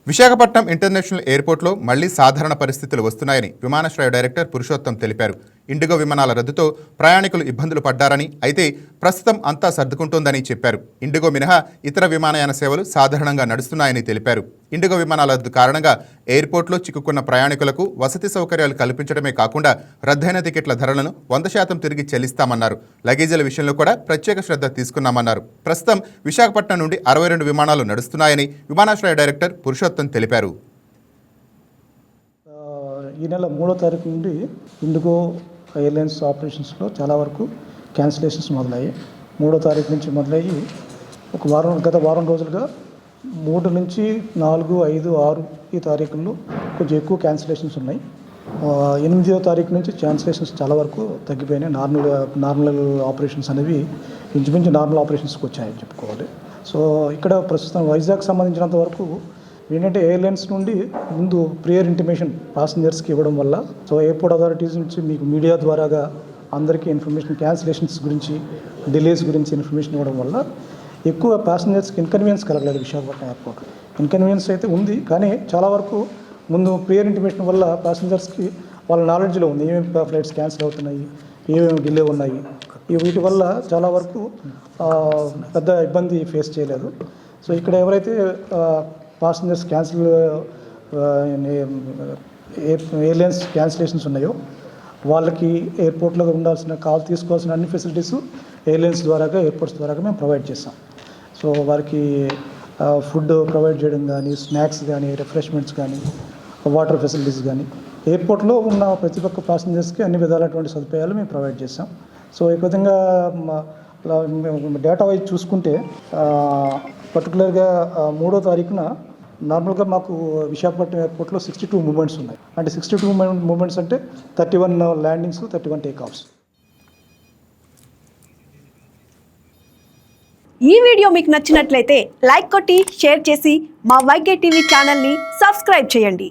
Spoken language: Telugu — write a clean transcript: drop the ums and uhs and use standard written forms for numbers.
విశాఖపట్నం ఇంటర్నేషనల్ ఎయిర్పోర్ట్లో మళ్లీ సాధారణ పరిస్థితులు వస్తున్నాయని విమానాశ్రయ డైరెక్టర్ పురుషోత్తం తెలిపారు. ఇండిగో విమానాల రద్దుతో ప్రయాణికులు ఇబ్బందులు పడ్డారని, అయితే ప్రస్తుతం అంతా సర్దుకుంటోందని చెప్పారు. ఇండిగో మినహా ఇతర విమానయాన సేవలు సాధారణంగా నడుస్తున్నాయని తెలిపారు. ఇండిగో విమానాల రద్దు కారణంగా ఎయిర్పోర్ట్లో చిక్కుకున్న ప్రయాణికులకు వసతి సౌకర్యాలు కల్పించడమే కాకుండా రద్దయిన టికెట్ల ధరలను 100% తిరిగి చెల్లిస్తామన్నారు. లగేజీల విషయంలో కూడా ప్రత్యేక శ్రద్ధ తీసుకున్నామన్నారు. ప్రస్తుతం విశాఖపట్నం నుండి 62 విమానాలు నడుస్తున్నాయని విమానాశ్రయ డైరెక్టర్ పురుషోత్తం తెలిపారు. ఈ నెల 3వ తారీఖు నుండి ఇండిగో ఎయిర్లైన్స్ ఆపరేషన్స్లో చాలా వరకు క్యాన్సిలేషన్స్ మొదలయ్యాయి. 3వ తారీఖు నుంచి మొదలయ్యి గత వారం రోజులుగా 3 నుంచి 4, 5, 6 ఈ తారీఖుల్లో కొంచెం ఎక్కువ క్యాన్సిలేషన్స్ ఉన్నాయి. 8వ తారీఖు నుంచి క్యాన్సిలేషన్స్ చాలా వరకు తగ్గిపోయినాయి. నార్మల్ ఆపరేషన్స్ అనేవి ఇంచుమించు నార్మల్ ఆపరేషన్స్కి వచ్చాయని చెప్పుకోవాలి. సో ఇక్కడ ప్రస్తుతం వైజాగ్ సంబంధించినంత వరకు ఏంటంటే ఎయిర్లైన్స్ నుండి ముందు ప్రియర్ ఇంటిమేషన్ ప్యాసింజర్స్కి ఇవ్వడం వల్ల, సో ఎయిర్పోర్ట్ అథారిటీస్ నుంచి మీకు మీడియా ద్వారాగా అందరికీ ఇన్ఫర్మేషన్, క్యాన్సిలేషన్స్ గురించి, డిలేస్ గురించి ఇన్ఫర్మేషన్ ఇవ్వడం వల్ల ఎక్కువ ప్యాసింజర్స్కి ఇన్కన్వీనియన్స్ కలగలేదు. విశాఖపట్నం ఎయిర్పోర్ట్ ఇన్కన్వీనియన్స్ అయితే ఉంది, కానీ చాలా వరకు ముందు ప్రియర్ ఇంటిమేషన్ వల్ల ప్యాసింజర్స్కి వాళ్ళ నాలెడ్జ్లో ఉంది ఏమేమి ఫ్లైట్స్ క్యాన్సిల్ అవుతున్నాయి, ఏమేమి డిలే ఉన్నాయి. వీటి వల్ల చాలా వరకు పెద్ద ఇబ్బంది ఫేస్ చేయలేదు. సో ఇక్కడ ఎవరైతే ప్యాసింజర్స్ ఎయిర్లైన్స్ క్యాన్సిలేషన్స్ ఉన్నాయో వాళ్ళకి ఎయిర్పోర్ట్లో ఉండాల్సిన తీసుకోవాల్సిన అన్ని ఫెసిలిటీస్ ఎయిర్లైన్స్ ద్వారాగా, ఎయిర్పోర్ట్స్ ద్వారాగా మేము ప్రొవైడ్ చేస్తాం. సో వారికి ఫుడ్ ప్రొవైడ్ చేయడం కానీ, స్నాక్స్ కానీ, రిఫ్రెష్మెంట్స్ కానీ, వాటర్ ఫెసిలిటీస్ కానీ, ఎయిర్పోర్ట్లో ఉన్న ప్రతి ఒక్క ప్యాసింజర్స్కి అన్ని విధాలైనటువంటి సదుపాయాలు మేము ప్రొవైడ్ చేస్తాం. సో ఈ విధంగా డేటా వైజ్ చూసుకుంటే పర్టికులర్గా 3వ తారీఖున నార్మల్గా మాకు విశాఖపట్నం ఎయిర్పోర్ట్లో 62 మూమెంట్స్ ఉన్నాయి. అంటే 62 మూమెంట్స్ అంటే 31 ల్యాండింగ్స్, 31 టేక్ఆఫ్స్. ఈ వీడియో మీకు నచ్చినట్లయితే లైక్ కొట్టి షేర్ చేసి మా వైకే టీవీ ఛానల్ని సబ్స్క్రైబ్ చేయండి.